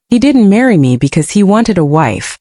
He didn't marry me because he wanted a wife.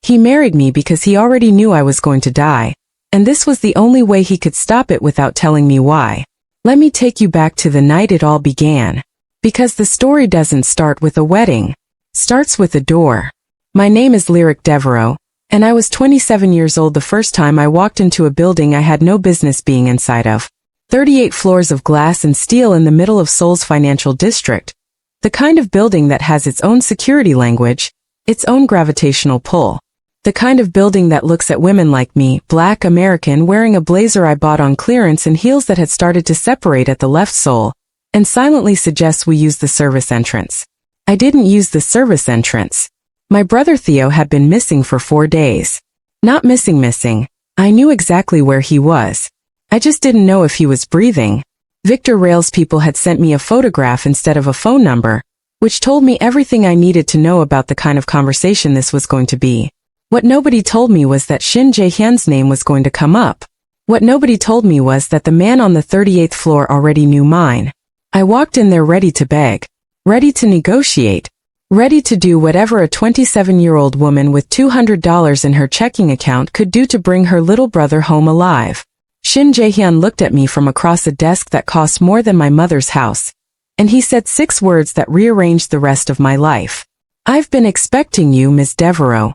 He married me because he already knew I was going to die, and this was the only way he could stop it without telling me why. Let me take you back to the night it all began. Because the story doesn't start with a wedding. Starts with a door. My name is Deveraux, and I was 27 years old the first time I walked into a building I had no business being inside of. 38 floors of glass and steel in the middle of Seoul's financial district. The kind of building that has its own security language, its own gravitational pull. The kind of building that looks at women like me, black American wearing a blazer I bought on clearance and heels that had started to separate at the left sole, and silently suggests we use the service entrance. I didn't use the service entrance. My brother Theo had been missing for 4 days. Not missing. I knew exactly where he was. I just didn't know if he was breathing. Victor Rail's people had sent me a photograph instead of a phone number, which told me everything I needed to know about the kind of conversation this was going to be. What nobody told me was that Shin Jae-hyun's name was going to come up. What nobody told me was that the man on the 38th floor already knew mine. I walked in there ready to beg, ready to negotiate, ready to do whatever a 27-year-old woman with $200 in her checking account could do to bring her little brother home alive. Shin Jae-hyun looked at me from across a desk that cost more than my mother's house, and he said 6 words that rearranged the rest of my life. I've been expecting you, Ms. Deveraux.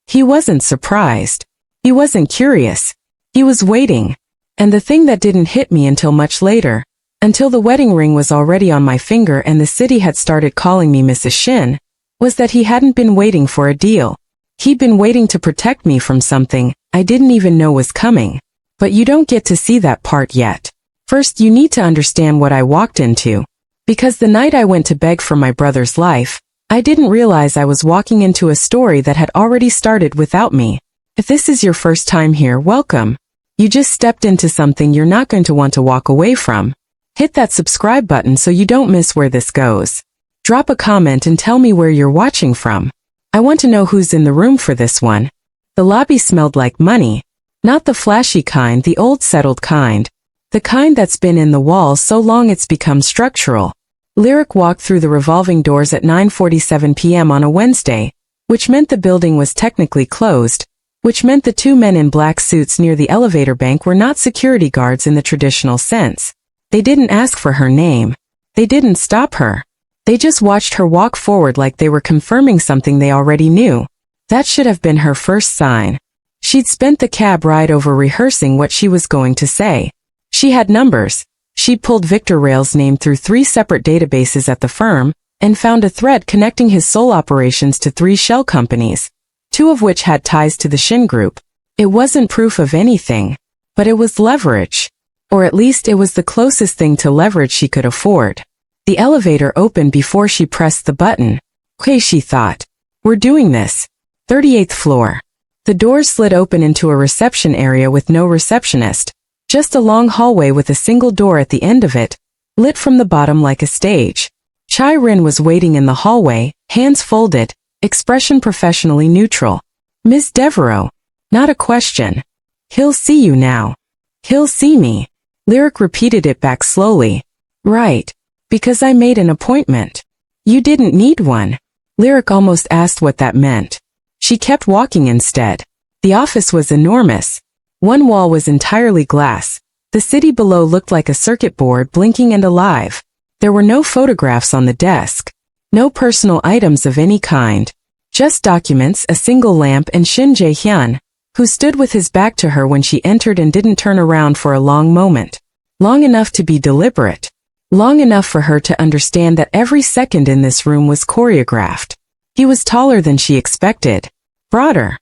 He wasn't surprised. He wasn't curious. He was waiting. And the thing that didn't hit me until much later, until the wedding ring was already on my finger and the city had started calling me Mrs. Shin, was that he hadn't been waiting for a deal. He'd been waiting to protect me from something I didn't even know was coming. But you don't get to see that part yet. First, you need to understand what I walked into. Because the night I went to beg for my brother's life, I didn't realize I was walking into a story that had already started without me. If this is your first time here, welcome. You just stepped into something you're not going to want to walk away from. Hit that subscribe button so you don't miss where this goes. Drop a comment and tell me where you're watching from. I want to know who's in the room for this one. The lobby smelled like money. Not the flashy kind, the old settled kind. The kind that's been in the walls so long it's become structural. Lyric walked through the revolving doors at 9:47 p.m. on a Wednesday, which meant the building was technically closed, which meant the 2 men in black suits near the elevator bank were not security guards in the traditional sense. They didn't ask for her name. They didn't stop her. They just watched her walk forward like they were confirming something they already knew. That should have been her first sign. She'd spent the cab ride over rehearsing what she was going to say. She had numbers. She'd pulled Victor Rail's name through 3 separate databases at the firm, and found a thread connecting his Seoul operations to 3 shell companies, 2 of which had ties to the Shin Group. It wasn't proof of anything, but it was leverage. Or at least it was the closest thing to leverage she could afford. The elevator opened before she pressed the button. Okay, she thought. We're doing this. 38th floor. The doors slid open into a reception area with no receptionist. Just a long hallway with a single door at the end of it, lit from the bottom like a stage. Chai Rin was waiting in the hallway, hands folded, expression professionally neutral. Ms. Deveraux. Not a question. He'll see you now. He'll see me. Lyric repeated it back slowly. Right. Because I made an appointment. You didn't need one. Lyric almost asked what that meant. She kept walking instead. The office was enormous. One wall was entirely glass. The city below looked like a circuit board blinking and alive. There were no photographs on the desk. No personal items of any kind. Just documents, a single lamp, and Shin Jae-hyun, who stood with his back to her when she entered and didn't turn around for a long moment. Long enough to be deliberate. Long enough for her to understand that every second in this room was choreographed. He was taller than she expected. Broader.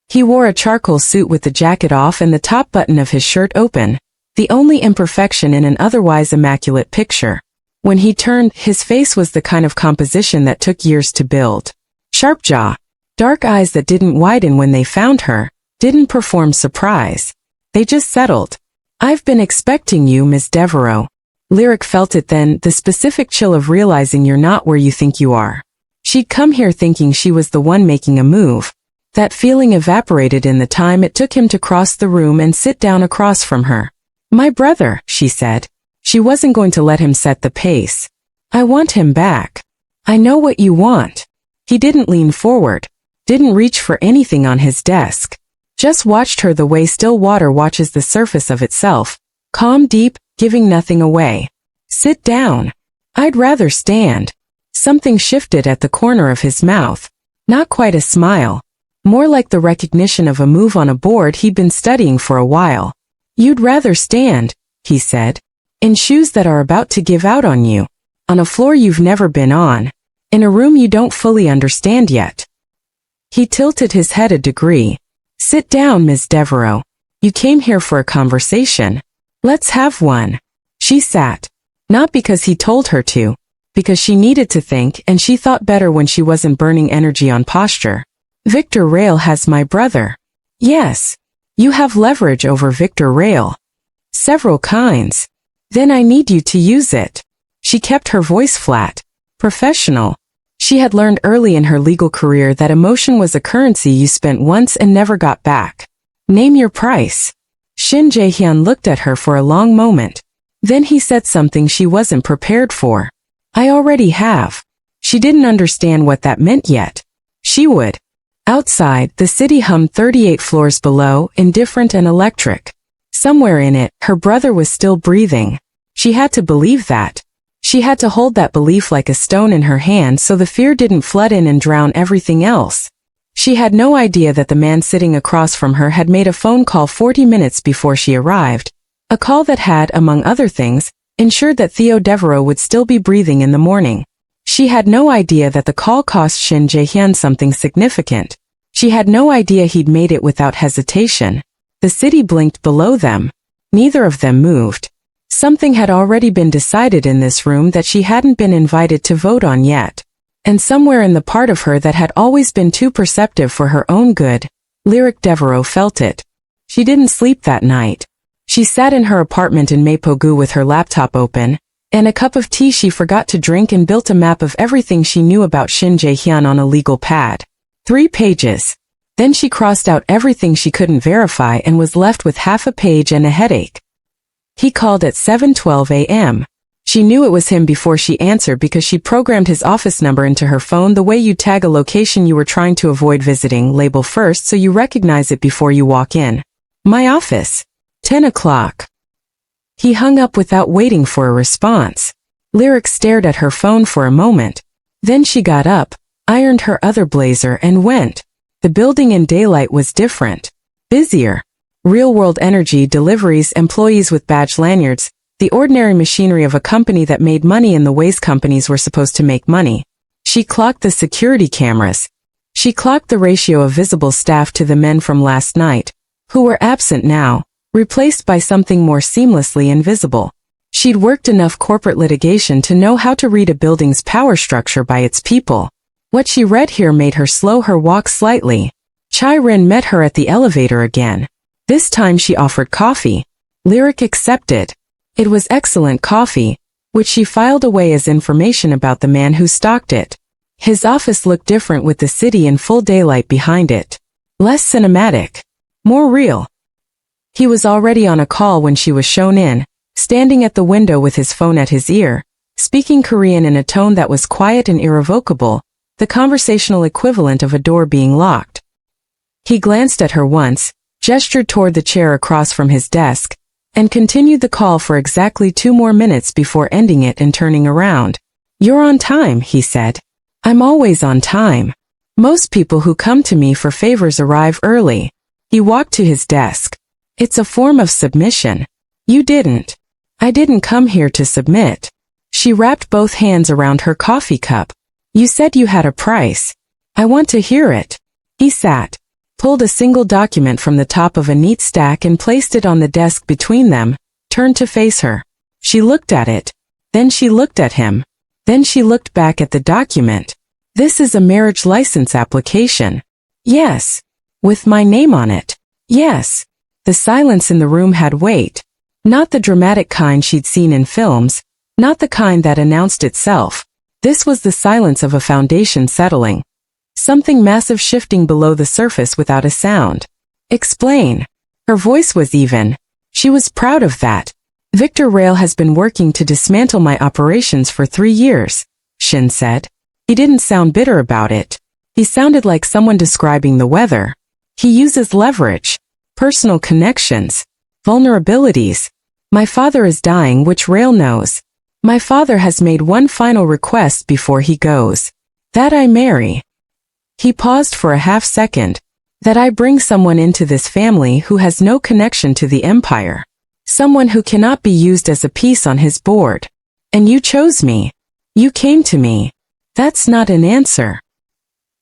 He wore a charcoal suit with the jacket off and the top button of his shirt open, the only imperfection in an otherwise immaculate picture. When he turned, his face was the kind of composition that took years to build. Sharp jaw. Dark eyes that didn't widen when they found her, didn't perform surprise. They just settled. I've been expecting you, Ms. Deveraux. Lyric felt it then, the specific chill of realizing you're not where you think you are. She'd come here thinking she was the one making a move. That feeling evaporated in the time it took him to cross the room and sit down across from her. My brother, she said. She wasn't going to let him set the pace. I want him back. I know what you want. He didn't lean forward, didn't reach for anything on his desk. Just watched her the way still water watches the surface of itself, calm, deep, giving nothing away. Sit down. I'd rather stand. Something shifted at the corner of his mouth. Not quite a smile. More like the recognition of a move on a board he'd been studying for a while. You'd rather stand, he said. In shoes that are about to give out on you. On a floor you've never been on. In a room you don't fully understand yet. He tilted his head a degree. Sit down, Ms. Deveraux. You came here for a conversation. Let's have one. She sat. Not because he told her to. Because she needed to think, and she thought better when she wasn't burning energy on posture. Victor Rail has my brother. Yes. You have leverage over Victor Rail. Several kinds. Then I need you to use it. She kept her voice flat. Professional. She had learned early in her legal career that emotion was a currency you spent once and never got back. Name your price. Shin Jae-hyun looked at her for a long moment. Then he said something she wasn't prepared for. I already have. She didn't understand what that meant yet. She would. Outside, the city hummed 38 floors below, indifferent and electric. Somewhere in it, her brother was still breathing. She had to believe that. She had to hold that belief like a stone in her hand so the fear didn't flood in and drown everything else. She had no idea that the man sitting across from her had made a phone call 40 minutes before she arrived. A call that had, among other things, ensured that Theo Deveraux would still be breathing in the morning. She had no idea that the call cost Shin Jae-hyun something significant. She had no idea he'd made it without hesitation. The city blinked below them. Neither of them moved. Something had already been decided in this room that she hadn't been invited to vote on yet. And somewhere in the part of her that had always been too perceptive for her own good, Lyric Deveraux felt it. She didn't sleep that night. She sat in her apartment in Mapogu with her laptop open, and a cup of tea she forgot to drink, and built a map of everything she knew about Shin Jae-hyun on a legal pad. 3 pages. Then she crossed out everything she couldn't verify and was left with half a page and a headache. He called at 7:12 a.m. She knew it was him before she answered because she programmed his office number into her phone the way you tag a location you were trying to avoid visiting, label first so you recognize it before you walk in. My office. 10 o'clock. He hung up without waiting for a response. Lyric stared at her phone for a moment. Then she got up, ironed her other blazer and went. The building in daylight was different. Busier. Real-world energy deliveries, employees with badge lanyards, the ordinary machinery of a company that made money in the ways companies were supposed to make money. She clocked the security cameras. She clocked the ratio of visible staff to the men from last night, who were absent now, replaced by something more seamlessly invisible. She'd worked enough corporate litigation to know how to read a building's power structure by its people. What she read here made her slow her walk slightly. Chai Rin met her at the elevator again. This time she offered coffee. Lyric accepted. It was excellent coffee, which she filed away as information about the man who stocked it. His office looked different with the city in full daylight behind it. Less cinematic. More real. He was already on a call when she was shown in, standing at the window with his phone at his ear, speaking Korean in a tone that was quiet and irrevocable, the conversational equivalent of a door being locked. He glanced at her once, gestured toward the chair across from his desk, and continued the call for exactly 2 more minutes before ending it and turning around. You're on time, he said. I'm always on time. Most people who come to me for favors arrive early. He walked to his desk. It's a form of submission. You didn't. I didn't come here to submit. She wrapped both hands around her coffee cup. You said you had a price. I want to hear it. He sat, pulled a single document from the top of a neat stack and placed it on the desk between them, turned to face her. She looked at it. Then she looked at him. Then she looked back at the document. This is a marriage license application. Yes. With my name on it. Yes. The silence in the room had weight. Not the dramatic kind she'd seen in films, not the kind that announced itself. This was the silence of a foundation settling. Something massive shifting below the surface without a sound. Explain. Her voice was even. She was proud of that. Victor Rail has been working to dismantle my operations for 3 years, Shin said. He didn't sound bitter about it. He sounded like someone describing the weather. He uses leverage, personal connections, vulnerabilities. My father is dying, which Rail knows. My father has made one final request before he goes. That I marry. He paused for a half second. That I bring someone into this family who has no connection to the empire. Someone who cannot be used as a piece on his board. And you chose me. You came to me. That's not an answer.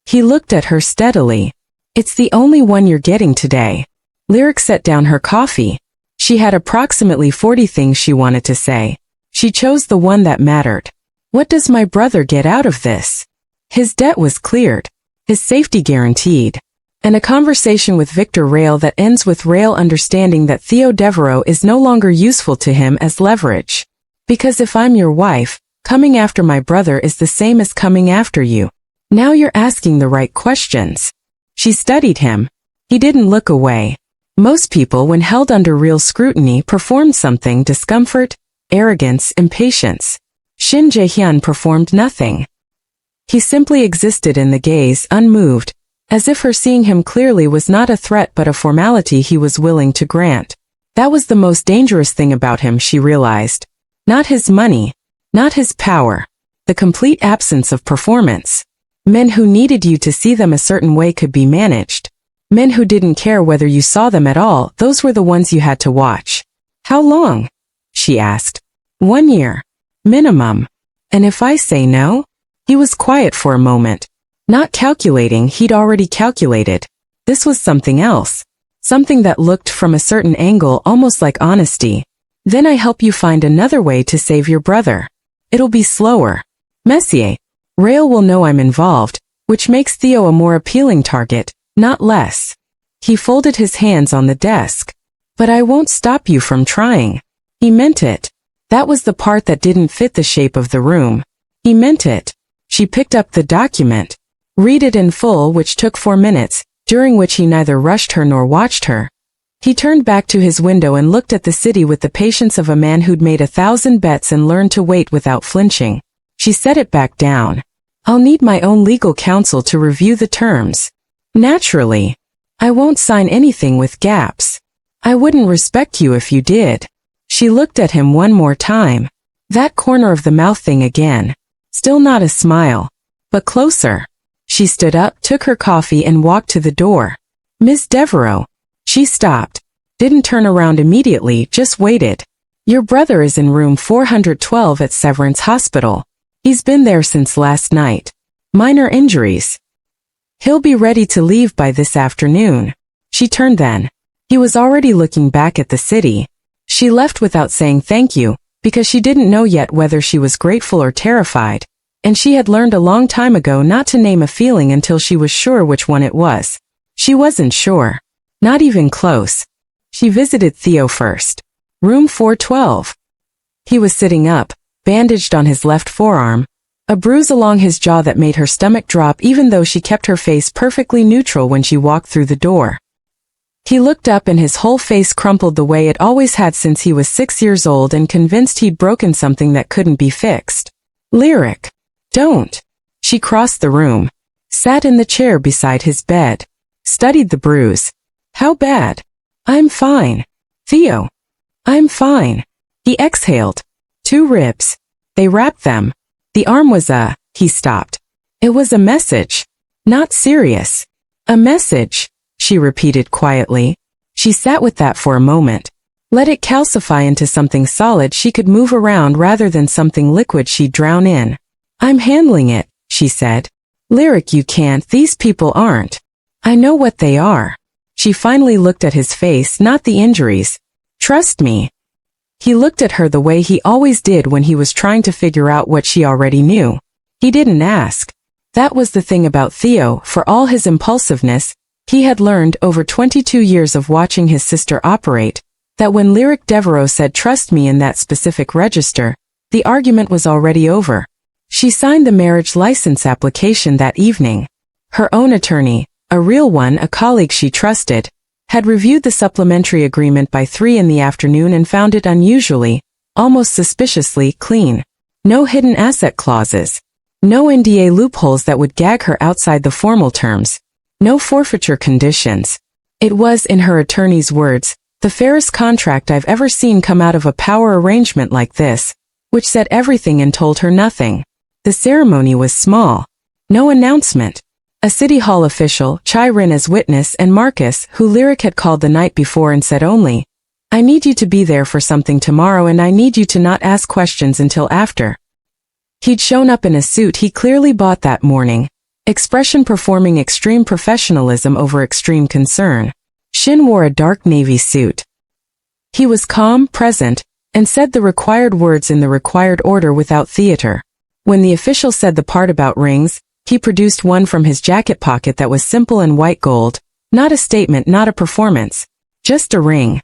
He looked at her steadily. It's the only one you're getting today. Lyric set down her coffee. She had approximately 40 things she wanted to say. She chose the one that mattered. What does my brother get out of this? His debt was cleared. His safety guaranteed. And a conversation with Victor Rail that ends with Rail understanding that Theo Deveraux is no longer useful to him as leverage. Because if I'm your wife, coming after my brother is the same as coming after you. Now you're asking the right questions. She studied him. He didn't look away. Most people, when held under real scrutiny, performed something: discomfort, arrogance, impatience. Shin Jae-hyun performed nothing. He simply existed in the gaze, unmoved, as if her seeing him clearly was not a threat but a formality he was willing to grant. That was the most dangerous thing about him, she realized. Not his money, not his power, the complete absence of performance. Men who needed you to see them a certain way could be managed. Men who didn't care whether you saw them at all, those were the ones you had to watch. How long? She asked. 1 year. Minimum. And if I say no? He was quiet for a moment. Not calculating, he'd already calculated. This was something else. Something that looked from a certain angle almost like honesty. Then I help you find another way to save your brother. It'll be slower. Messier. Rail will know I'm involved, which makes Theo a more appealing target, not less. He folded his hands on the desk. But I won't stop you from trying. He meant it. That was the part that didn't fit the shape of the room. He meant it. She picked up the document. Read it in full, which took 4 minutes, during which he neither rushed her nor watched her. He turned back to his window and looked at the city with the patience of a man who'd made 1,000 bets and learned to wait without flinching. She set it back down. I'll need my own legal counsel to review the terms. Naturally. I won't sign anything with gaps. I wouldn't respect you if you did. She looked at him one more time. That corner of the mouth thing again. Still not a smile. But closer. She stood up, took her coffee and walked to the door. Miss Deveraux. She stopped. Didn't turn around immediately, just waited. Your brother is in room 412 at Severance Hospital. He's been there since last night. Minor injuries. He'll be ready to leave by this afternoon. She turned then. He was already looking back at the city. She left without saying thank you, because she didn't know yet whether she was grateful or terrified, and she had learned a long time ago not to name a feeling until she was sure which one it was. She wasn't sure. Not even close. She visited Theo first. Room 412. He was sitting up, bandaged on his left forearm, a bruise along his jaw that made her stomach drop even though she kept her face perfectly neutral when she walked through the door. He looked up and his whole face crumpled the way it always had since he was 6 years old and convinced he'd broken something that couldn't be fixed. Lyric. Don't. She crossed the room, sat in the chair beside his bed, studied the bruise. How bad? I'm fine. Theo. I'm fine. He exhaled. 2 ribs. They wrapped them. The arm was he stopped. It was a message. Not serious. A message, she repeated quietly. She sat with that for a moment. Let it calcify into something solid she could move around rather than something liquid she'd drown in. I'm handling it, she said. Lyric, you can't. These people aren't. I know what they are. She finally looked at his face, not the injuries. Trust me. He looked at her the way he always did when he was trying to figure out what she already knew. He didn't ask. That was the thing about Theo. For all his impulsiveness, he had learned over 22 years of watching his sister operate, that when Lyric Deveraux said trust me in that specific register, the argument was already over. She signed the marriage license application that evening. Her own attorney, a real one, a colleague she trusted, had reviewed the supplementary agreement by 3 in the afternoon and found it unusually, almost suspiciously, clean. No hidden asset clauses. No NDA loopholes that would gag her outside the formal terms. No forfeiture conditions. It was, in her attorney's words, the fairest contract I've ever seen come out of a power arrangement like this, which said everything and told her nothing. The ceremony was small. No announcement. A city hall official, Chai-rin as witness, and Marcus, who Lyric had called the night before and said only, "I need you to be there for something tomorrow and I need you to not ask questions until after." He'd shown up in a suit he clearly bought that morning, expression performing extreme professionalism over extreme concern. Shin wore a dark navy suit. He was calm, present, and said the required words in the required order without theater. When the official said the part about rings, he produced one from his jacket pocket that was simple and white gold, not a statement, not a performance, just a ring.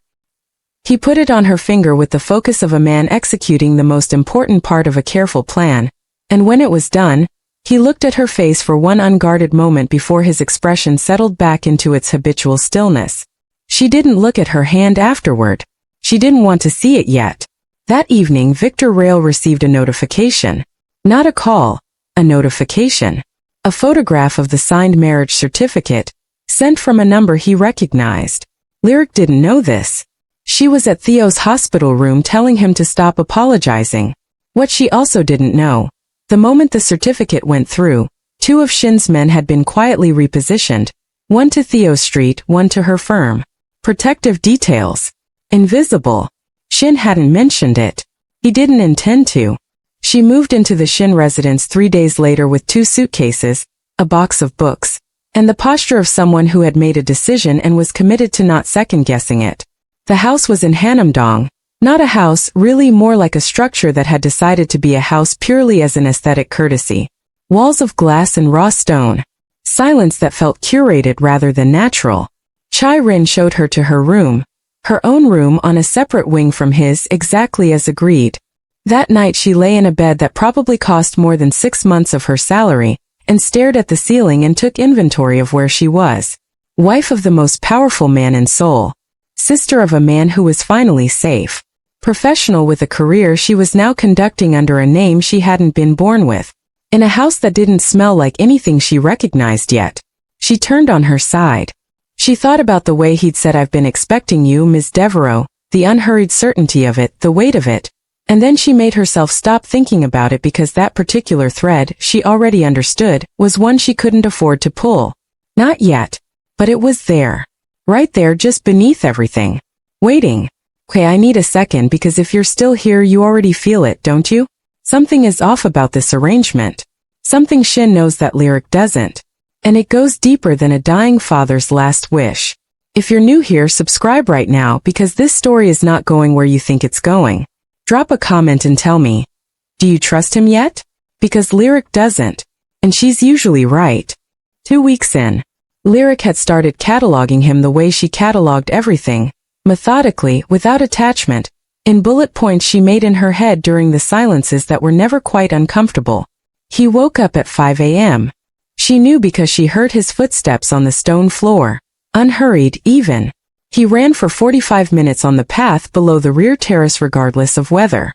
He put it on her finger with the focus of a man executing the most important part of a careful plan, and when it was done, he looked at her face for one unguarded moment before his expression settled back into its habitual stillness. She didn't look at her hand afterward. She didn't want to see it yet. That evening Victor Rail received a notification. Not a call, a notification. A photograph of the signed marriage certificate, sent from a number he recognized. Lyric didn't know this. She was at Theo's hospital room telling him to stop apologizing. What she also didn't know, the moment the certificate went through, 2 of Shin's men had been quietly repositioned, one to Theo Street, one to her firm. Protective details. Invisible. Shin hadn't mentioned it. He didn't intend to. She moved into the Shin residence 3 days later with 2 suitcases, a box of books, and the posture of someone who had made a decision and was committed to not second-guessing it. The house was in Hanamdong. Not a house, really more like a structure that had decided to be a house purely as an aesthetic courtesy. Walls of glass and raw stone. Silence that felt curated rather than natural. Chai-rin showed her to her room. Her own room on a separate wing from his, exactly as agreed. That night she lay in a bed that probably cost more than 6 months of her salary, and stared at the ceiling and took inventory of where she was. Wife of the most powerful man in Seoul. Sister of a man who was finally safe. Professional with a career she was now conducting under a name she hadn't been born with. In a house that didn't smell like anything she recognized yet. She turned on her side. She thought about the way he'd said, "I've been expecting you, Ms. Deveraux," the unhurried certainty of it, the weight of it. And then she made herself stop thinking about it because that particular thread, she already understood, was one she couldn't afford to pull. Not yet. But it was there. Right there just beneath everything. Waiting. Okay, I need a second because if you're still here you already feel it, don't you? Something is off about this arrangement. Something Shin knows that Lyric doesn't. And it goes deeper than a dying father's last wish. If you're new here, subscribe right now because this story is not going where you think it's going. Drop a comment and tell me. Do you trust him yet? Because Lyric doesn't. And she's usually right. 2 weeks in. Lyric had started cataloging him the way she cataloged everything. Methodically, without attachment, in bullet points she made in her head during the silences that were never quite uncomfortable. He woke up at 5 a.m. She knew because she heard his footsteps on the stone floor. Unhurried, even. He ran for 45 minutes on the path below the rear terrace regardless of weather.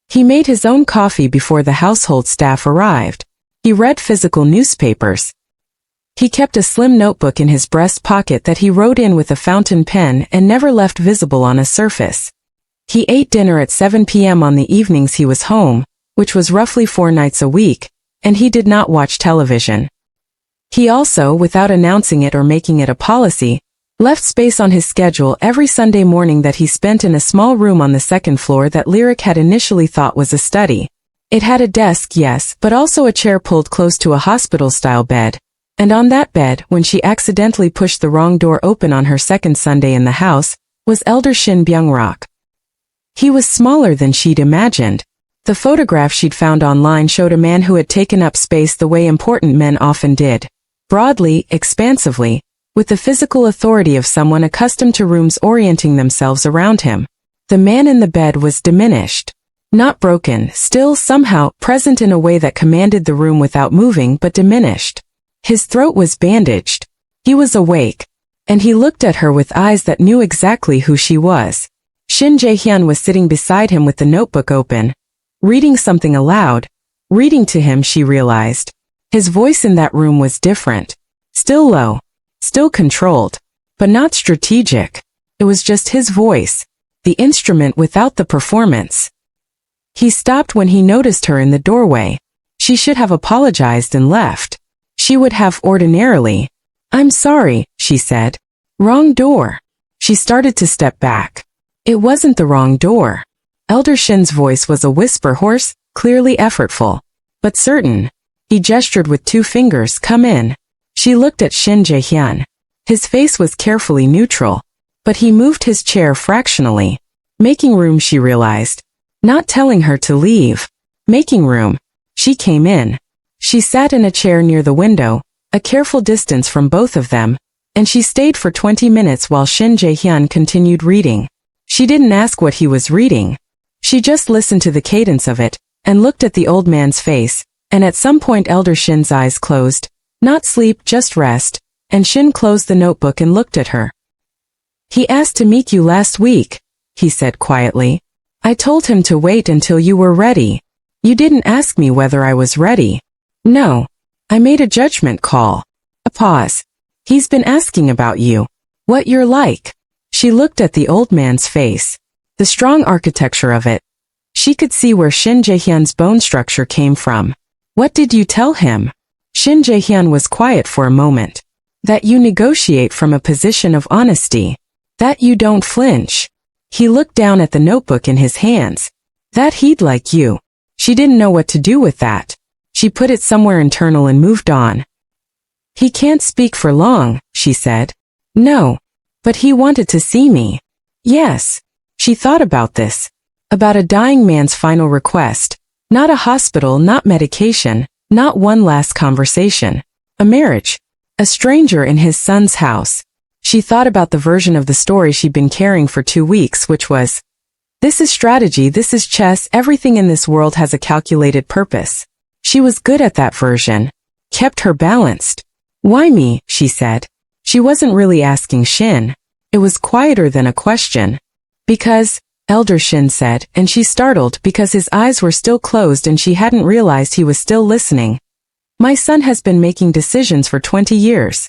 He made his own coffee before the household staff arrived. He read physical newspapers. He kept a slim notebook in his breast pocket that he wrote in with a fountain pen and never left visible on a surface. He ate dinner at 7 p.m. on the evenings he was home, which was roughly 4 nights a week, and he did not watch television. He also, without announcing it or making it a policy, left space on his schedule every Sunday morning that he spent in a small room on the second floor that Lyric had initially thought was a study. It had a desk, yes, but also a chair pulled close to a hospital-style bed. And on that bed, when she accidentally pushed the wrong door open on her second Sunday in the house, was elder Shin Byung-rak. He was smaller than she'd imagined. The photograph she'd found online showed a man who had taken up space the way important men often did. Broadly, expansively, with the physical authority of someone accustomed to rooms orienting themselves around him. The man in the bed was diminished. Not broken, still somehow present in a way that commanded the room without moving but diminished. His throat was bandaged. He was awake. And he looked at her with eyes that knew exactly who she was. Shin Jae-hyun was sitting beside him with the notebook open, reading something aloud, reading to him, she realized. His voice in that room was different. Still low. Still controlled. But not strategic. It was just his voice. The instrument without the performance. He stopped when he noticed her in the doorway. She should have apologized and left. She would have ordinarily. "I'm sorry," she said. "Wrong door." She started to step back. It wasn't the wrong door. Elder Shin's voice was a whisper, hoarse, clearly effortful. But certain. He gestured with 2 fingers, "Come in." She looked at Shin Jae-hyun. His face was carefully neutral. But he moved his chair fractionally. Making room, she realized. Not telling her to leave. Making room. She came in. She sat in a chair near the window, a careful distance from both of them, and she stayed for 20 minutes while Shin Jae-hyun continued reading. She didn't ask what he was reading. She just listened to the cadence of it, and looked at the old man's face, and at some point Elder Shin's eyes closed. Not sleep, just rest, and Shin closed the notebook and looked at her. "He asked to meet you last week," he said quietly. "I told him to wait until you were ready. You didn't ask me whether I was ready." "No. I made a judgment call." A pause. "He's been asking about you. What you're like." She looked at the old man's face. The strong architecture of it. She could see where Shin Jae-hyun's bone structure came from. "What did you tell him?" Shin Jae-hyun was quiet for a moment. "That you negotiate from a position of honesty. That you don't flinch." He looked down at the notebook in his hands. "That he'd like you." She didn't know what to do with that. She put it somewhere internal and moved on. "He can't speak for long," she said. "No. But he wanted to see me." "Yes." She thought about this. About a dying man's final request. Not a hospital, not medication, not one last conversation. A marriage. A stranger in his son's house. She thought about the version of the story she'd been carrying for 2 weeks, which was, "This is strategy, this is chess, everything in this world has a calculated purpose." She was good at that version. Kept her balanced. "Why me?" she said. She wasn't really asking Shin. It was quieter than a question. "Because," Elder Shin said, and she startled because his eyes were still closed and she hadn't realized he was still listening. "My son has been making decisions for 20 years.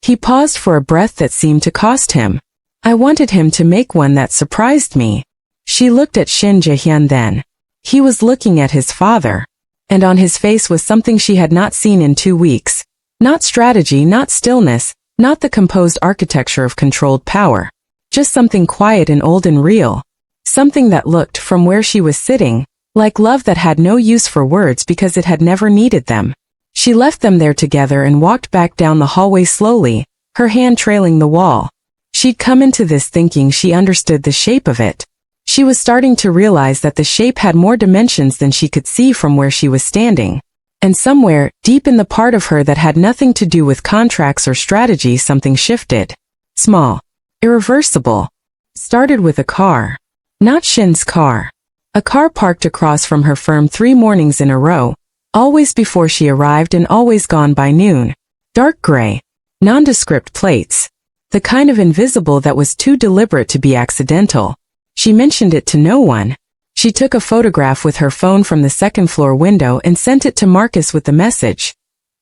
He paused for a breath that seemed to cost him. I wanted him to make one that surprised me." She looked at Shin Jae-hyun then. He was looking at his father. And on his face was something she had not seen in 2 weeks. Not strategy, not stillness, not the composed architecture of controlled power. Just something quiet and old and real. Something that looked, from where she was sitting, like love that had no use for words because it had never needed them. She left them there together and walked back down the hallway slowly, her hand trailing the wall. She'd come into this thinking she understood the shape of it. She was starting to realize that the shape had more dimensions than she could see from where she was standing. And somewhere, deep in the part of her that had nothing to do with contracts or strategy, something shifted. Small. Irreversible. Started with a car. Not Shin's car. A car parked across from her firm 3 mornings in a row, always before she arrived and always gone by noon. Dark gray. Nondescript plates. The kind of invisible that was too deliberate to be accidental. She mentioned it to no one. She took a photograph with her phone from the 2nd floor window and sent it to Marcus with the message.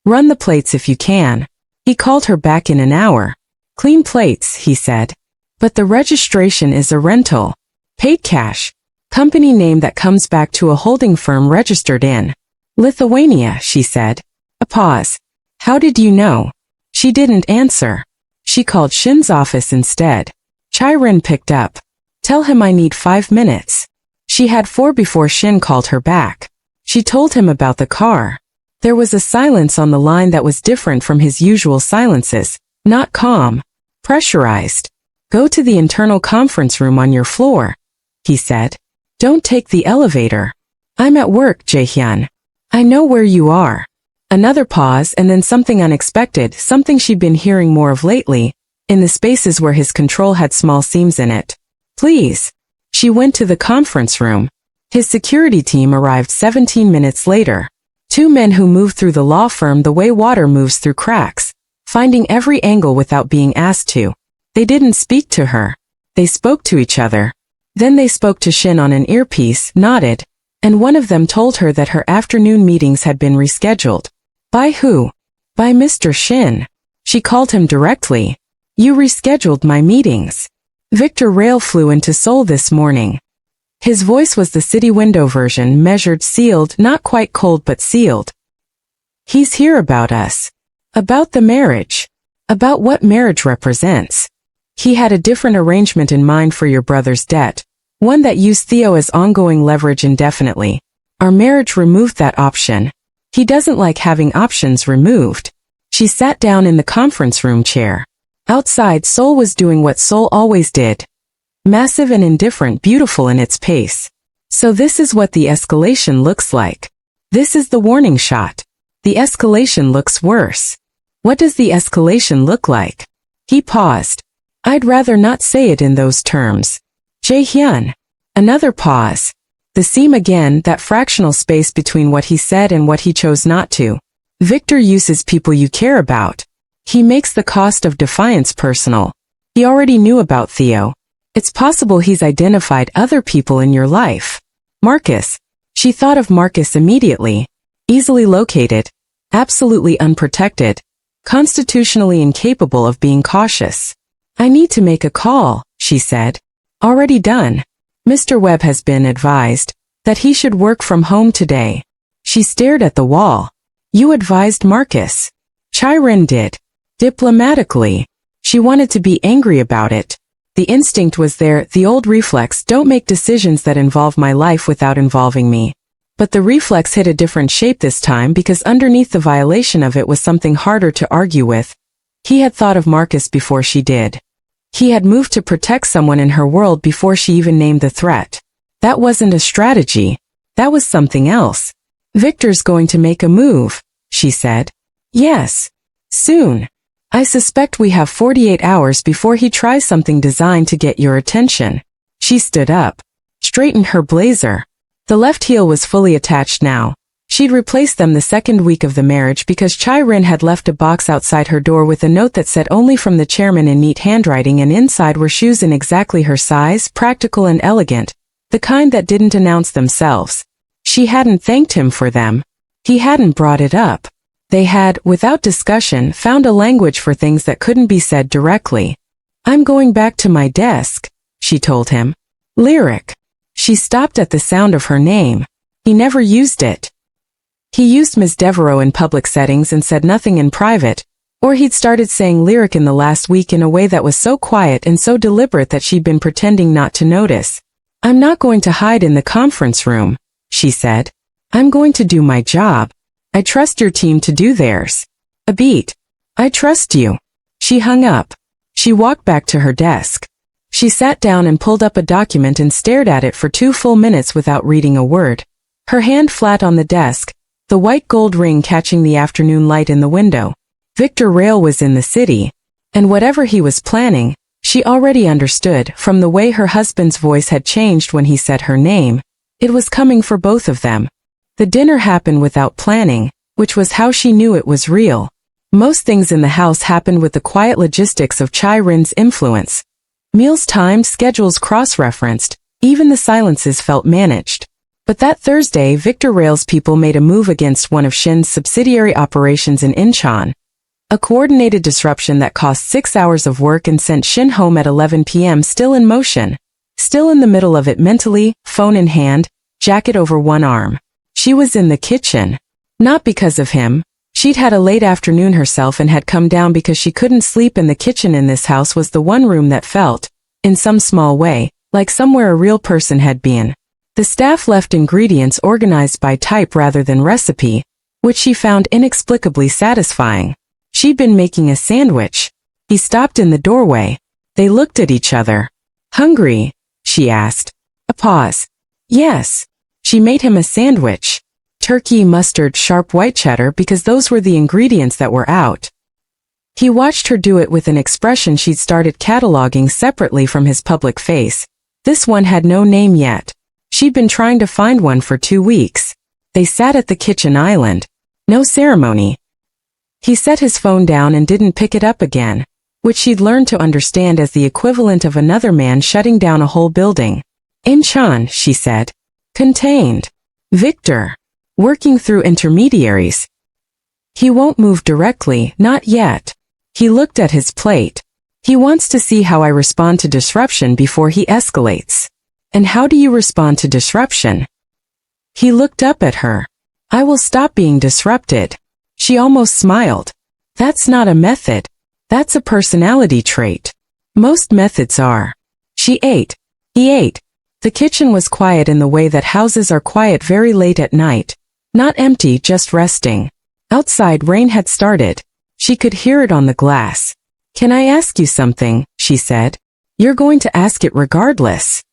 "Run the plates if you can." He called her back in an hour. "Clean plates," he said. "But the registration is a rental. Paid cash. Company name that comes back to a holding firm registered in Lithuania," she said. A pause. "How did you know?" She didn't answer. She called Shin's office instead. Chai-rin picked up. "Tell him I need 5 minutes." She had 4 before Shin called her back. She told him about the car. There was a silence on the line that was different from his usual silences, not calm, pressurized. "Go to the internal conference room on your floor," he said. "Don't take the elevator." "I'm at work, Jae-hyun. I know where you are." Another pause and then something unexpected, something she'd been hearing more of lately, in the spaces where his control had small seams in it. "Please." She went to the conference room. His security team arrived 17 minutes later. 2 men who moved through the law firm the way water moves through cracks, finding every angle without being asked to. They didn't speak to her. They spoke to each other. Then they spoke to Shin on an earpiece, nodded, and one of them told her that her afternoon meetings had been rescheduled. By who? By Mr. Shin. She called him directly. You rescheduled my meetings. Victor Rail flew into Seoul this morning. His voice was the city window version, measured, sealed, not quite cold but sealed. He's here about us. About the marriage. About what marriage represents. He had a different arrangement in mind for your brother's debt. One that used Theo as ongoing leverage indefinitely. Our marriage removed that option. He doesn't like having options removed. She sat down in the conference room chair. Outside, Seoul was doing what Seoul always did. Massive and indifferent, beautiful in its pace. So this is what the escalation looks like. This is the warning shot. The escalation looks worse. What does the escalation look like? He paused. I'd rather not say it in those terms. Jae-hyun. Another pause. The seam again, that fractional space between what he said and what he chose not to. Victor uses people you care about. He makes the cost of defiance personal. He already knew about Theo. It's possible he's identified other people in your life. Marcus. She thought of Marcus immediately. Easily located. Absolutely unprotected. Constitutionally incapable of being cautious. I need to make a call, she said. Already done. Mr. Webb has been advised that he should work from home today. She stared at the wall. You advised Marcus. Chirin did. Diplomatically. She wanted to be angry about it. The instinct was there, the old reflex, don't make decisions that involve my life without involving me. But the reflex hit a different shape this time because underneath the violation of it was something harder to argue with. He had thought of Marcus before she did. He had moved to protect someone in her world before she even named the threat. That wasn't a strategy. That was something else. Victor's going to make a move, she said. Yes. Soon. I suspect we have 48 hours before he tries something designed to get your attention. She stood up. Straightened her blazer. The left heel was fully attached now. She'd replaced them the second week of the marriage because Chirin had left a box outside her door with a note that said only from the chairman in neat handwriting, and inside were shoes in exactly her size, practical and elegant, the kind that didn't announce themselves. She hadn't thanked him for them. He hadn't brought it up. They had, without discussion, found a language for things that couldn't be said directly. I'm going back to my desk, she told him. Lyric. She stopped at the sound of her name. He never used it. He used Ms. Deveraux in public settings and said nothing in private, or he'd started saying lyric in the last week in a way that was so quiet and so deliberate that she'd been pretending not to notice. I'm not going to hide in the conference room, she said. I'm going to do my job. I trust your team to do theirs. A beat. I trust you. She hung up. She walked back to her desk. She sat down and pulled up a document and stared at it for 2 full minutes without reading a word. Her hand flat on the desk, the white gold ring catching the afternoon light in the window. Victor Rail was in the city. And whatever he was planning, she already understood from the way her husband's voice had changed when he said her name. It was coming for both of them. The dinner happened without planning, which was how she knew it was real. Most things in the house happened with the quiet logistics of Chirin's influence. Meals timed, schedules cross-referenced, even the silences felt managed. But that Thursday, Victor Rail's people made a move against one of Shin's subsidiary operations in Incheon. A coordinated disruption that cost 6 hours of work and sent Shin home at 11 p.m. still in motion. Still in the middle of it mentally, phone in hand, jacket over one arm. She was in the kitchen. Not because of him. She'd had a late afternoon herself and had come down because she couldn't sleep, and the kitchen in this house was the one room that felt, in some small way, like somewhere a real person had been. The staff left ingredients organized by type rather than recipe, which she found inexplicably satisfying. She'd been making a sandwich. He stopped in the doorway. They looked at each other. Hungry? She asked. A pause. Yes. She made him a sandwich. Turkey, mustard, sharp white cheddar, because those were the ingredients that were out. He watched her do it with an expression she'd started cataloging separately from his public face. This one had no name yet. She'd been trying to find one for 2 weeks. They sat at the kitchen island. No ceremony. He set his phone down and didn't pick it up again, which she'd learned to understand as the equivalent of another man shutting down a whole building. Incheon, she said. Contained. Victor. Working through intermediaries. He won't move directly, not yet. He looked at his plate. He wants to see how I respond to disruption before he escalates. And how do you respond to disruption? He looked up at her. I will stop being disrupted. She almost smiled. That's not a method. That's a personality trait. Most methods are. She ate. He ate. The kitchen was quiet in the way that houses are quiet very late at night. Not empty, just resting. Outside rain had started. She could hear it on the glass. Can I ask you something? She said. You're going to ask it regardless.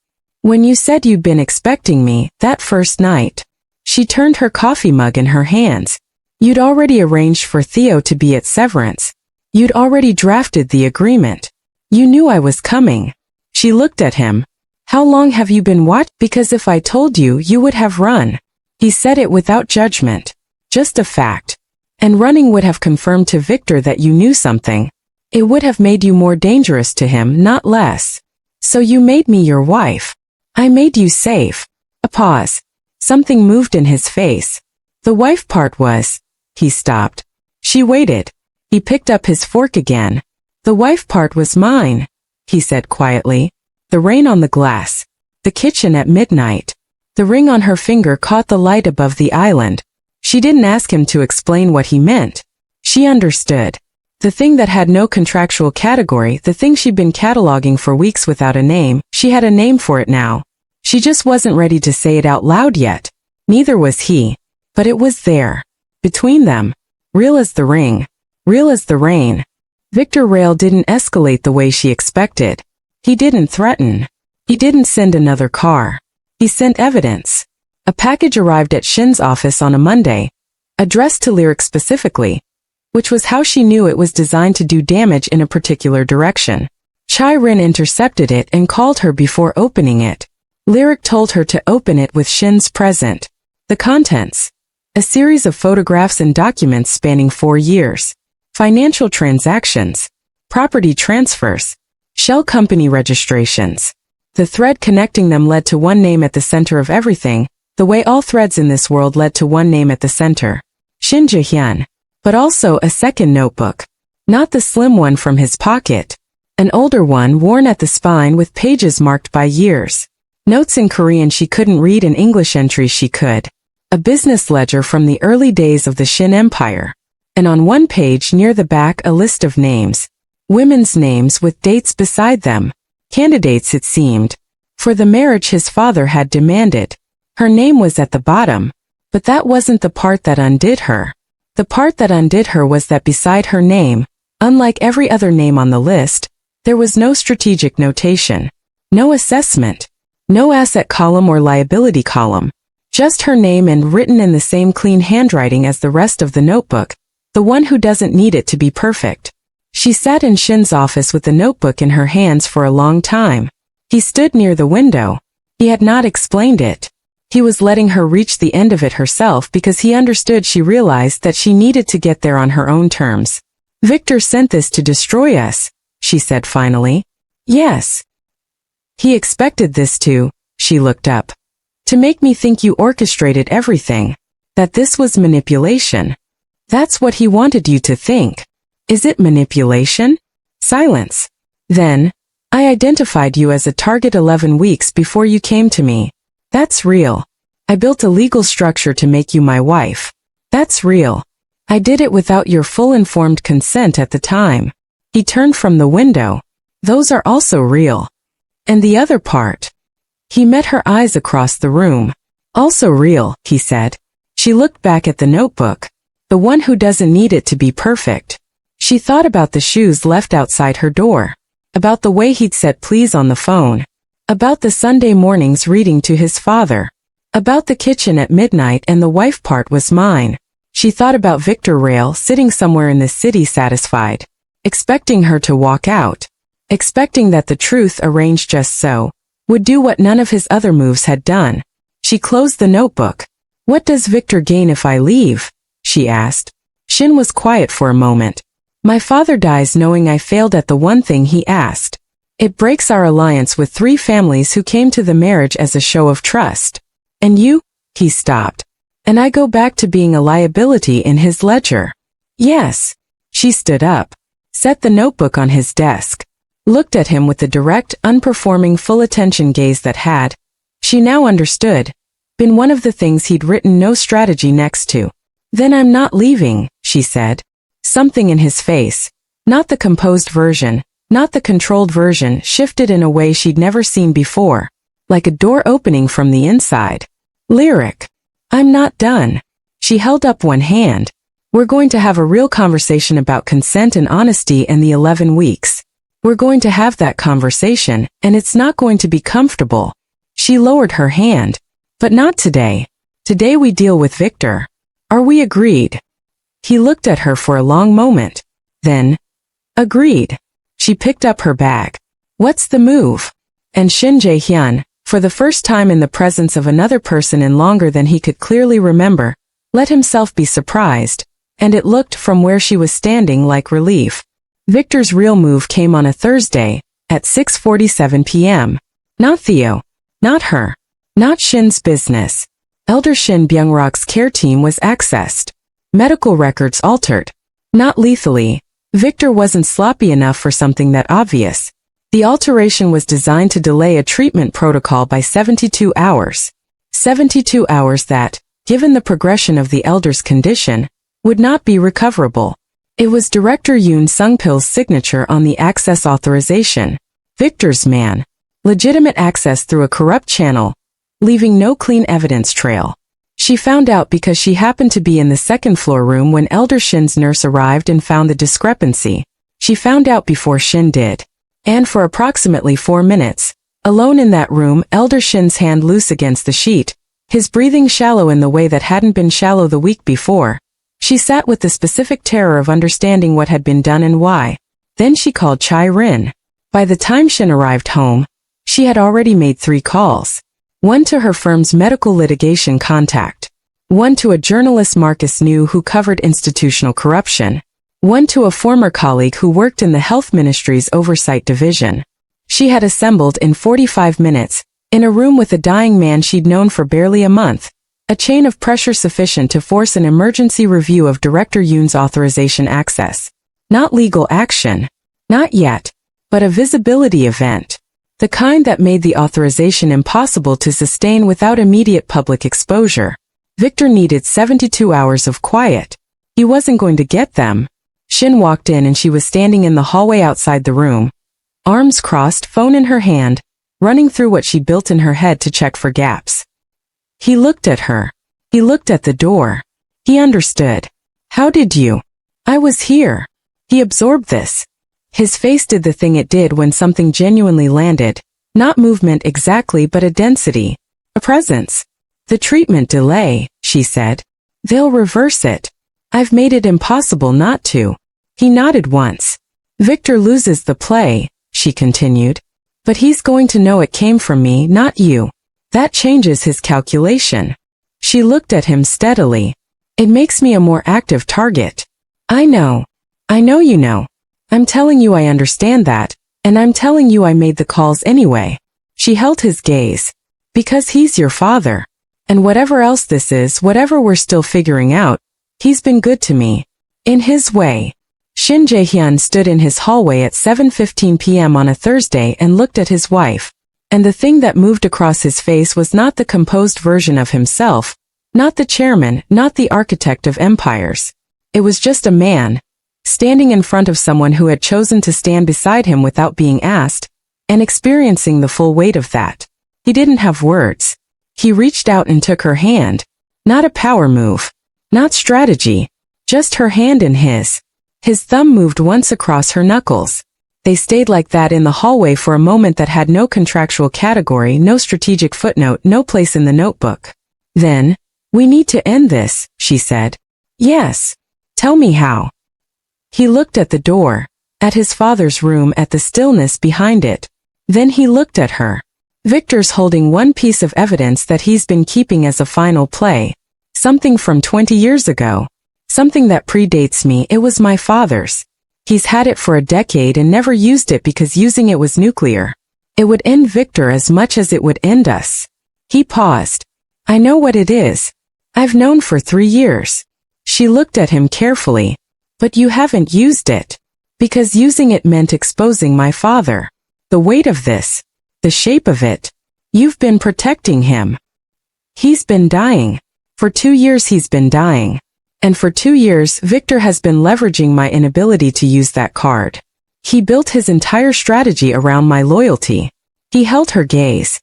When you said you'd been expecting me, that first night. She turned her coffee mug in her hands. You'd already arranged for Theo to be at Severance. You'd already drafted the agreement. You knew I was coming. She looked at him. How long have you been watching? Because if I told you, you would have run. He said it without judgment. Just a fact. And running would have confirmed to Victor that you knew something. It would have made you more dangerous to him, not less. So you made me your wife. I made you safe. A pause. Something moved in his face. The wife part was. He stopped. She waited. He picked up his fork again. The wife part was mine, he said quietly. The rain on the glass. The kitchen at midnight. The ring on her finger caught the light above the island. She didn't ask him to explain what he meant. She understood. The thing that had no contractual category, the thing she'd been cataloging for weeks without a name, she had a name for it now. She just wasn't ready to say it out loud yet. Neither was he. But it was there. Between them. Real as the ring. Real as the rain. Victor Rail didn't escalate the way she expected. He didn't threaten. He didn't send another car. He sent evidence. A package arrived at Shin's office on a Monday, addressed to Lyric specifically, which was how she knew it was designed to do damage in a particular direction. Chai Rin intercepted it and called her before opening it. Lyric told her to open it with Shin's present. The contents. A series of photographs and documents spanning 4 years. Financial transactions. Property transfers. Shell company registrations. The thread connecting them led to one name at the center of everything, the way all threads in this world led to one name at the center. Shin Jae-hyun. But also a second notebook. Not the slim one from his pocket. An older one worn at the spine with pages marked by years. Notes in Korean she couldn't read and English entries she could. A business ledger from the early days of the Shin Empire. And on one page near the back a list of names. Women's names with dates beside them. Candidates it seemed. For the marriage his father had demanded. Her name was at the bottom. But that wasn't the part that undid her. The part that undid her was that beside her name, unlike every other name on the list, there was no strategic notation. No assessment. No asset column or liability column. Just her name and written in the same clean handwriting as the rest of the notebook, the one who doesn't need it to be perfect. She sat in Shin's office with the notebook in her hands for a long time. He stood near the window. He had not explained it. He was letting her reach the end of it herself because he understood she realized that she needed to get there on her own terms. Victor sent this to destroy us, she said finally. Yes. He expected this to, she looked up. To make me think you orchestrated everything. That this was manipulation. That's what he wanted you to think. Is it manipulation? Silence. Then, I identified you as a target 11 weeks before you came to me. That's real. I built a legal structure to make you my wife. That's real. I did it without your full informed consent at the time. He turned from the window. Those are also real. And the other part. He met her eyes across the room. Also real, he said. She looked back at the notebook. The one who doesn't need it to be perfect. She thought about the shoes left outside her door. About the way he'd said please on the phone. About the Sunday mornings reading to his father. About the kitchen at midnight and the wife part was mine. She thought about Victor Rail sitting somewhere in the city satisfied. Expecting her to walk out. Expecting that the truth arranged just so. Would do what none of his other moves had done. She closed the notebook. What does Victor gain if I leave? She asked. Shin was quiet for a moment. My father dies knowing I failed at the one thing he asked. It breaks our alliance with 3 families who came to the marriage as a show of trust. And you? He stopped. And I go back to being a liability in his ledger. Yes. She stood up, set the notebook on his desk, looked at him with the direct, unperforming full attention gaze that had, she now understood, been one of the things he'd written no strategy next to. Then I'm not leaving, she said. Something in his face, not the composed version, not the controlled version, shifted in a way she'd never seen before, like a door opening from the inside. Lyric. I'm not done. She held up one hand. We're going to have a real conversation about consent and honesty in the 11 weeks. We're going to have that conversation, and it's not going to be comfortable. She lowered her hand. But not today. Today we deal with Victor. Are we agreed? He looked at her for a long moment. Then, agreed. She picked up her bag. What's the move? And Shin Jae-hyun, for the first time in the presence of another person in longer than he could clearly remember, let himself be surprised, and it looked from where she was standing like relief. Victor's real move came on a Thursday, at 6:47 p.m. Not Theo. Not her. Not Shin's business. Elder Shin Byung-rak's care team was accessed. Medical records altered. Not lethally. Victor wasn't sloppy enough for something that obvious. The alteration was designed to delay a treatment protocol by 72 hours. 72 hours that, given the progression of the elder's condition, would not be recoverable. It was Director Yoon Sung-pil's signature on the access authorization. Victor's man. Legitimate access through a corrupt channel, leaving no clean evidence trail. She found out because she happened to be in the second-floor room when Elder Shin's nurse arrived and found the discrepancy. She found out before Shin did. And for approximately 4 minutes, alone in that room, Elder Shin's hand loose against the sheet, his breathing shallow in the way that hadn't been shallow the week before. She sat with the specific terror of understanding what had been done and why. Then she called Chai-rin. By the time Shin arrived home, she had already made 3 calls. One to her firm's medical litigation contact. One to a journalist Marcus knew who covered institutional corruption. One to a former colleague who worked in the Health Ministry's Oversight Division. She had assembled in 45 minutes, in a room with a dying man she'd known for barely a month, a chain of pressure sufficient to force an emergency review of Director Yoon's authorization access. Not legal action. Not yet. But a visibility event. The kind that made the authorization impossible to sustain without immediate public exposure. Victor needed 72 hours of quiet. He wasn't going to get them. Shin walked in and she was standing in the hallway outside the room. Arms crossed, phone in her hand, running through what she built in her head to check for gaps. He looked at her. He looked at the door. He understood. How did you? I was here. He absorbed this. His face did the thing it did when something genuinely landed. Not movement exactly, but a density. A presence. The treatment delay, she said. They'll reverse it. I've made it impossible not to. He nodded once. Victor loses the play, she continued. But he's going to know it came from me, not you. That changes his calculation. She looked at him steadily. It makes me a more active target. I know. I know you know. I'm telling you I understand that, and I'm telling you I made the calls anyway. She held his gaze. Because he's your father. And whatever else this is, whatever we're still figuring out, he's been good to me. In his way. Shin Jae-hyun stood in his hallway at 7:15 p.m. on a Thursday and looked at his wife. And the thing that moved across his face was not the composed version of himself, not the chairman, not the architect of empires. It was just a man, standing in front of someone who had chosen to stand beside him without being asked, and experiencing the full weight of that. He didn't have words. He reached out and took her hand. Not a power move. Not strategy. Just her hand in his. His thumb moved once across her knuckles. They stayed like that in the hallway for a moment that had no contractual category, no strategic footnote, no place in the notebook. Then, we need to end this, she said. Yes. Tell me how. He looked at the door, at his father's room, at the stillness behind it. Then he looked at her. Victor's holding one piece of evidence that he's been keeping as a final play. Something from 20 years ago. Something that predates me. It was my father's. He's had it for a decade and never used it because using it was nuclear. It would end Victor as much as it would end us. He paused. I know what it is. I've known for 3 years. She looked at him carefully. But you haven't used it. Because using it meant exposing my father. The weight of this. The shape of it. You've been protecting him. He's been dying. For 2 years he's been dying. And for 2 years Victor has been leveraging my inability to use that card. He built his entire strategy around my loyalty. He held her gaze.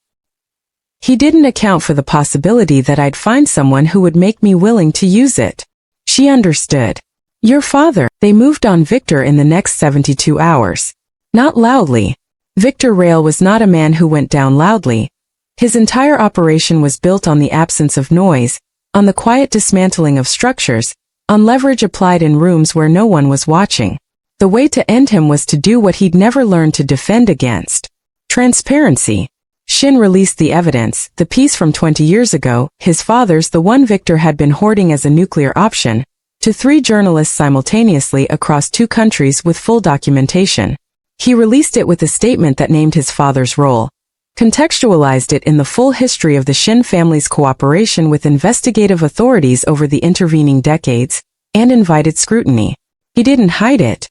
He didn't account for the possibility that I'd find someone who would make me willing to use it. She understood. Your father. They moved on Victor in the next 72 hours. Not loudly. Victor Rail was not a man who went down loudly. His entire operation was built on the absence of noise, on the quiet dismantling of structures, on leverage applied in rooms where no one was watching. The way to end him was to do what he'd never learned to defend against. Transparency. Shin released the evidence, the piece from 20 years ago, his father's, the one Victor had been hoarding as a nuclear option, to 3 journalists simultaneously across 2 countries with full documentation. He released it with a statement that named his father's role, contextualized it in the full history of the Shin family's cooperation with investigative authorities over the intervening decades, and invited scrutiny. He didn't hide it.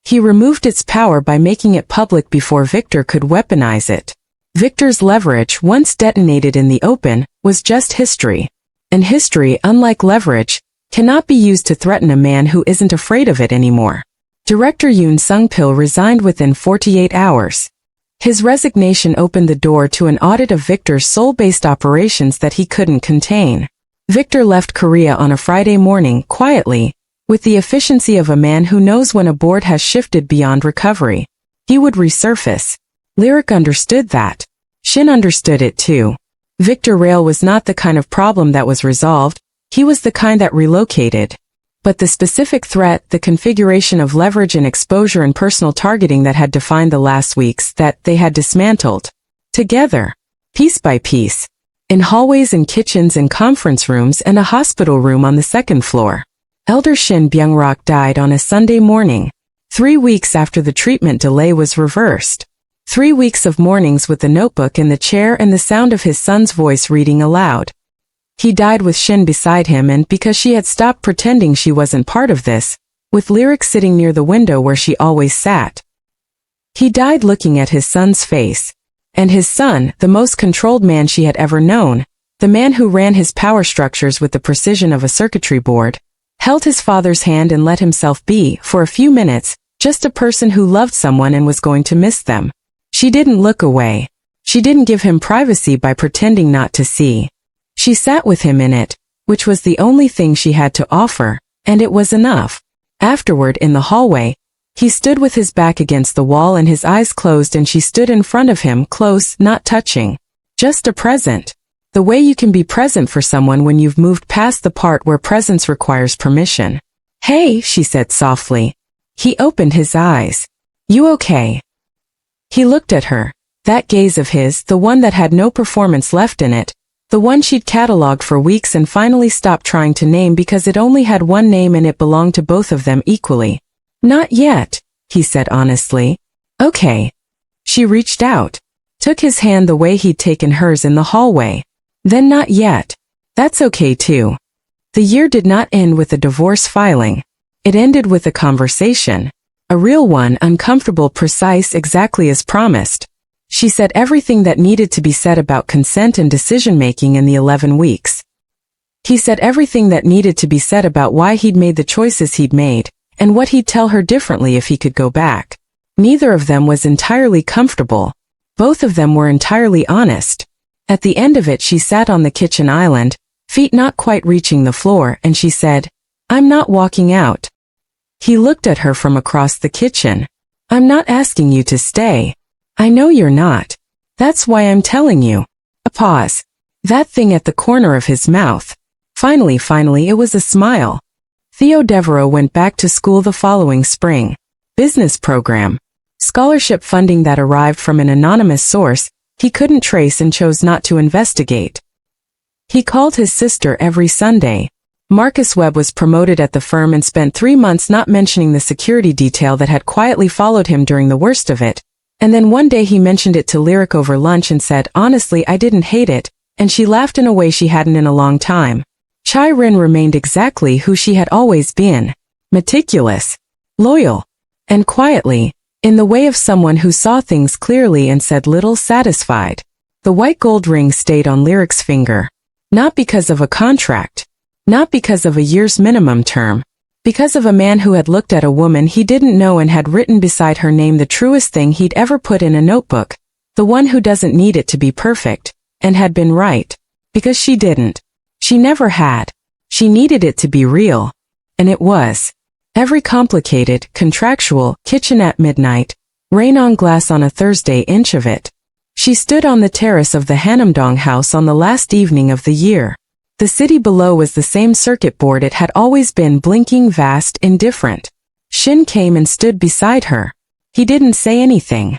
He removed its power by making it public before Victor could weaponize it. Victor's leverage, once detonated in the open, was just history. And history, unlike leverage, cannot be used to threaten a man who isn't afraid of it anymore. Director Yoon Sung-pil resigned within 48 hours. His resignation opened the door to an audit of Victor's Seoul-based operations that he couldn't contain. Victor left Korea on a Friday morning, quietly, with the efficiency of a man who knows when a board has shifted beyond recovery. He would resurface. Lyric understood that. Shin understood it too. Victor Rail was not the kind of problem that was resolved, he was the kind that relocated. But the specific threat, the configuration of leverage and exposure and personal targeting that had defined the last weeks, that they had dismantled. Together. Piece by piece. In hallways and kitchens and conference rooms and a hospital room on the 2nd floor. Elder Shin Byung-rak died on a Sunday morning. 3 weeks after the treatment delay was reversed. 3 weeks of mornings with the notebook in the chair and the sound of his son's voice reading aloud. He died with Shin beside him, and because she had stopped pretending she wasn't part of this, with Lyric sitting near the window where she always sat. He died looking at his son's face. And his son, the most controlled man she had ever known, the man who ran his power structures with the precision of a circuitry board, held his father's hand and let himself be, for a few minutes, just a person who loved someone and was going to miss them. She didn't look away. She didn't give him privacy by pretending not to see. She sat with him in it, which was the only thing she had to offer, and it was enough. Afterward, in the hallway, he stood with his back against the wall and his eyes closed, and she stood in front of him, close, not touching. Just a present. The way you can be present for someone when you've moved past the part where presence requires permission. Hey, she said softly. He opened his eyes. You okay? He looked at her. That gaze of his, the one that had no performance left in it, the one she'd catalogued for weeks and finally stopped trying to name because it only had one name and it belonged to both of them equally. Not yet, he said honestly. Okay. She reached out, took his hand the way he'd taken hers in the hallway. Then not yet. That's okay too. The year did not end with a divorce filing. It ended with a conversation. A real one, uncomfortable, precise, exactly as promised. She said everything that needed to be said about consent and decision-making in the 11 weeks. He said everything that needed to be said about why he'd made the choices he'd made, and what he'd tell her differently if he could go back. Neither of them was entirely comfortable. Both of them were entirely honest. At the end of it, she sat on the kitchen island, feet not quite reaching the floor, and she said, I'm not walking out. He looked at her from across the kitchen. I'm not asking you to stay. I know you're not. That's why I'm telling you. A pause. That thing at the corner of his mouth. Finally, it was a smile. Theo Deveraux went back to school the following spring. Business program. Scholarship funding that arrived from an anonymous source he couldn't trace and chose not to investigate. He called his sister every Sunday. Marcus Webb was promoted at the firm and spent 3 months not mentioning the security detail that had quietly followed him during the worst of it. And then one day he mentioned it to Lyric over lunch and said, honestly, I didn't hate it. And she laughed in a way she hadn't in a long time. Chae-rin remained exactly who she had always been. Meticulous, loyal, and quietly, in the way of someone who saw things clearly and said little satisfied. The white gold ring stayed on Lyric's finger. Not because of a contract. Not because of a year's minimum term. Because of a man who had looked at a woman he didn't know and had written beside her name the truest thing he'd ever put in a notebook. The one who doesn't need it to be perfect, and had been right. Because she didn't. She never had. She needed it to be real. And it was. Every complicated, contractual, kitchen at midnight, rain on glass on a Thursday inch of it. She stood on the terrace of the Hanamdong house on the last evening of the year. The city below was the same circuit board it had always been, blinking, vast, indifferent. Shin came and stood beside her. He didn't say anything.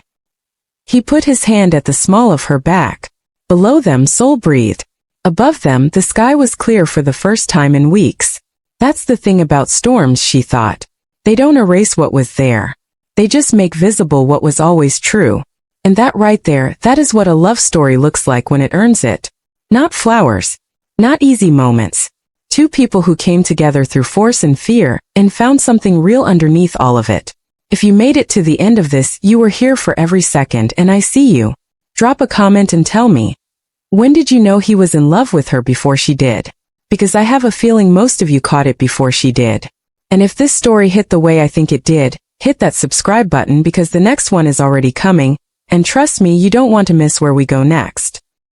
He put his hand at the small of her back. Below them Seoul breathed. Above them the sky was clear for the first time in weeks. That's the thing about storms, she thought. They don't erase what was there. They just make visible what was always true. And that right there, that is what a love story looks like when it earns it. Not flowers. Not easy moments. Two people who came together through force and fear, and found something real underneath all of it. If you made it to the end of this, you were here for every second, and I see you. Drop a comment and tell me. When did you know he was in love with her before she did? Because I have a feeling most of you caught it before she did. And if this story hit the way I think it did, hit that subscribe button because the next one is already coming, and trust me, you don't want to miss where we go next.